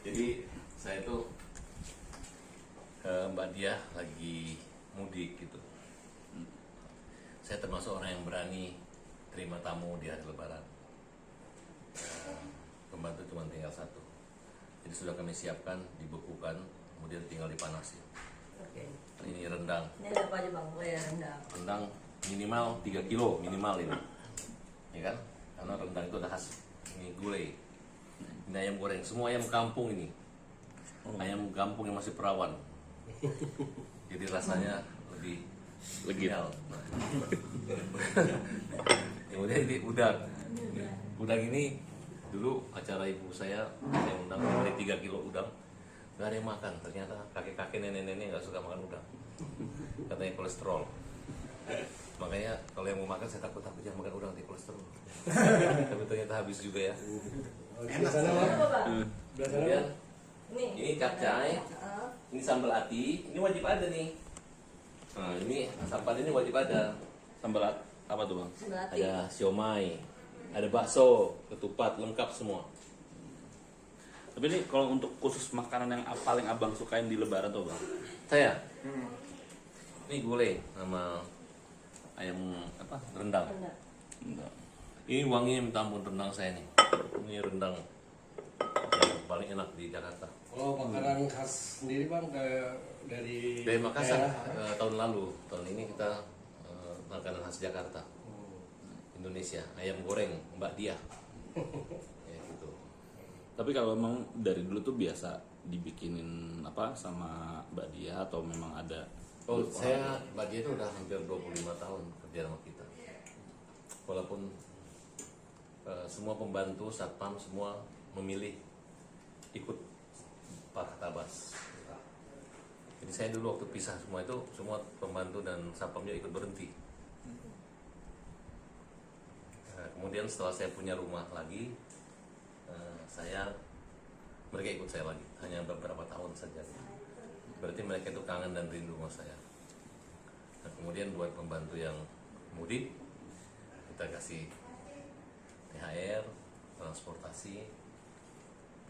Jadi saya tuh Mbak Dia lagi mudik gitu. Saya termasuk orang yang berani terima tamu di hari Lebaran. Pembantu cuma tinggal satu. Jadi sudah kami siapkan, dibekukan, kemudian tinggal dipanasin. Oke. Ini rendang. Ini ada apa aja bang? Oh ya rendang. Rendang minimal 3 kilo minimal ini. Ya kan? Karena rendang itu ada khas. Ini gulai. Ini ayam goreng. Semua ayam kampung ini. Ayam kampung yang masih perawan. Jadi rasanya lebih legit. Kemudian ini udang. Udang ini dulu acara ibu saya undang dari 3 kilo udang. Gak ada yang makan. Ternyata kakek-kakek nenek-nenek gak suka makan udang. Katanya kolesterol. Makanya kalau yang mau makan saya takut jangan makan udang di kolesterol. Tapi ternyata habis juga ya. Kemudian ini capcay, ini sambal ati, ini wajib ada nih. Nah ini asam ini wajib ada. Sambal apa tuh bang? Ada siomay, ada bakso, ketupat, lengkap semua. Tapi ini kalau untuk khusus makanan yang paling abang sukain di Lebaran tuh bang? Saya, ini gulai sama ayam apa? Rendang. Ini wanginya minta ampun rendang saya nih. Ini rendang yang paling enak di Jakarta. Oh, makanan khas sendiri bang dari Makassar tahun lalu. Tahun ini kita makanan khas Jakarta, Indonesia. Ayam goreng Mbak Dia. Ya gitu. Tapi kalau memang dari dulu tuh biasa dibikinin apa sama Mbak Dia atau memang ada? Oh, saya Mbak Dia itu udah hampir 25 tahun kerja sama kita. Walaupun semua pembantu, satpam semua memilih ikut Pak Tabas. Jadi saya dulu waktu pisah semua itu, semua pembantu dan satpamnya ikut berhenti. Kemudian setelah saya punya rumah lagi, mereka ikut saya lagi, hanya beberapa tahun saja. Berarti mereka itu kangen dan rindu sama saya. Nah, kemudian buat pembantu yang mudik, kita kasih THR, transportasi.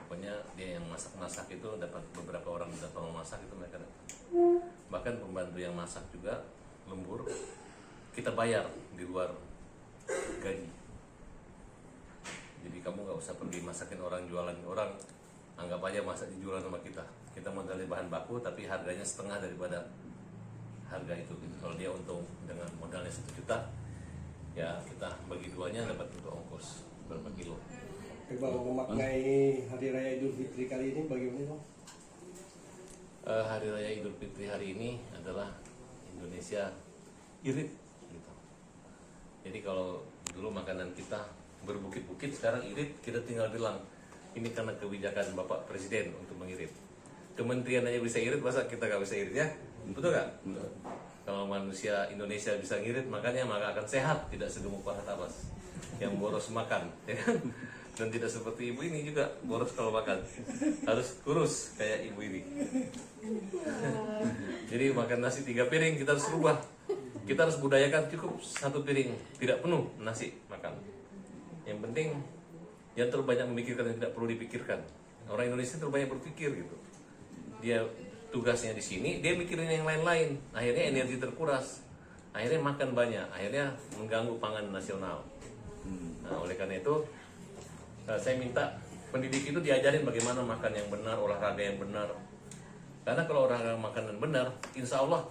Pokoknya dia yang masak-masak itu dapat beberapa orang dapat memasak itu mereka dapat. Bahkan pembantu yang masak juga lembur kita bayar di luar gaji. Jadi kamu nggak usah pergi masakin orang, jualan orang, anggap aja masak dijual sama kita. Kita modalin bahan baku tapi harganya setengah daripada harga itu. Kalau dia untung dengan modalnya 1 juta, ya kita bagi duanya dapat untuk ongkos berapa kilo. Bang, memaknai Hari Raya Idul Fitri kali ini bagaimana bang? Hari Raya Idul Fitri hari ini adalah Indonesia irit gitu. Jadi kalau dulu makanan kita berbukit-bukit, sekarang irit, kita tinggal bilang ini karena kebijakan Bapak Presiden untuk mengirit. Kementerian aja bisa irit, masa kita nggak bisa irit ya? Betul nggak? Kalau manusia Indonesia bisa ngirit, makanya maka akan sehat, tidak segemuk Pak Tabas yang boros makan, ya kan? Dan tidak seperti ibu ini juga boros kalau makan, harus kurus kayak ibu ini. Jadi makan nasi 3 piring kita harus rubah. Kita harus budayakan cukup 1 piring, tidak penuh nasi makan. Yang penting jangan terlalu banyak memikirkan yang tidak perlu dipikirkan. Orang Indonesia terlalu banyak berpikir gitu. Dia tugasnya di sini, dia mikirin yang lain-lain. Akhirnya energi terkuras. Akhirnya makan banyak, akhirnya mengganggu pangan nasional. Nah, oleh karena itu saya minta pendidik itu diajarin bagaimana makan yang benar, olahraga yang benar. Karena kalau olahraga makanan benar, insya Allah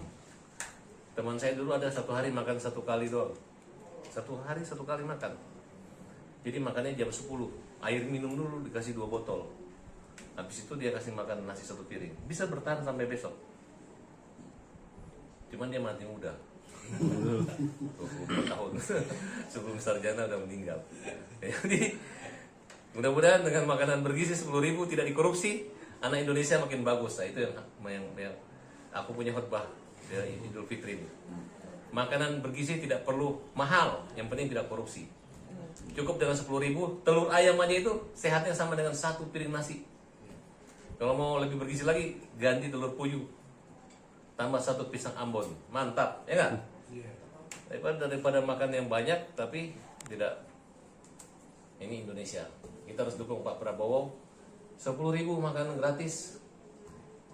teman saya dulu ada 1 hari makan 1 kali doang. 1 hari 1 kali makan. Jadi makannya jam 10. Air minum dulu dikasih 2 botol. Habis itu dia kasih makan nasi 1 piring. Bisa bertahan sampai besok. Cuman dia mati muda. 24 tahun sebelum sarjana udah meninggal. Jadi mudah-mudahan dengan makanan bergizi 10.000 tidak dikorupsi, anak Indonesia makin bagus. Nah, itu yang aku punya khutbah dari Idul Fitri ini. Makanan bergizi tidak perlu mahal, yang penting tidak korupsi. Cukup dengan 10.000, telur ayam aja itu sehatnya sama dengan 1 piring nasi. Kalau mau lebih bergizi lagi, ganti telur puyuh, tambah 1 pisang Ambon, mantap, ya kan? Daripada makan yang banyak tapi tidak Ini Indonesia. Kita harus dukung Pak Prabowo. 10.000 makanan gratis.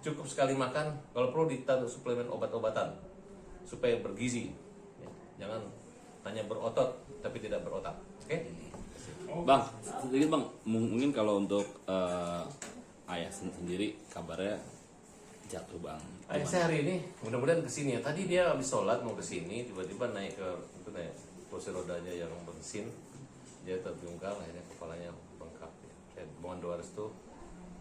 Cukup sekali makan. Kalau perlu ditaruh suplemen obat-obatan supaya bergizi. Jangan hanya berotot tapi tidak berotak. Oke? Bang, sedikit bang, mungkin kalau untuk ayah sendiri kabarnya jatuh bang. Ayah saya hari ini mudah-mudahan kesini ya. Tadi dia habis sholat mau kesini, tiba-tiba naik kursi rodanya yang bensin, dia terjungkal, akhirnya kepalanya bengkak. Saya mohon doa restu.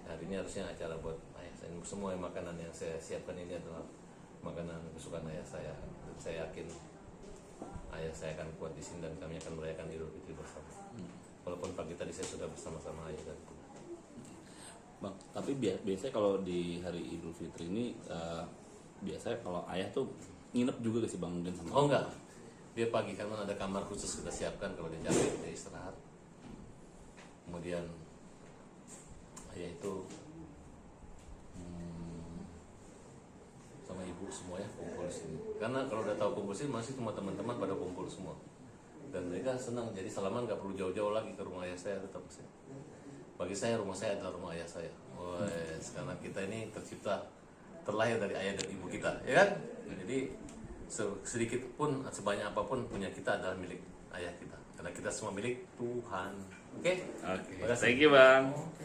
Hari ini harusnya acara buat ayah saya. Semua makanan yang saya siapkan ini adalah makanan kesukaan ayah saya. Dan saya yakin ayah saya akan kuat di sini dan kami akan merayakan Idul Fitri bersama. Walaupun pagi tadi saya sudah bersama-sama ayah dan Bang, tapi biasanya kalau di hari Idul Fitri ini biasanya kalau ayah tuh nginep juga gak sih bang mungkin sama? oh enggak, dia pagi karena ada kamar khusus kita siapkan kalau dia capek dia istirahat. Kemudian ayah itu sama ibu semua ya kumpul di sini. Karena kalau udah tahu kumpul sini masih semua teman-teman pada kumpul semua. Dan mereka senang, jadi salaman nggak perlu jauh-jauh lagi ke rumah ayah saya, tetap sih. Bagi saya rumah saya adalah rumah ayah saya. Karena kita ini terlahir dari ayah dan ibu kita, ya kan? Jadi sedikit pun, sebanyak apapun punya kita adalah milik ayah kita. Karena kita semua milik Tuhan. Oke? Oke. Thank you bang. Oke.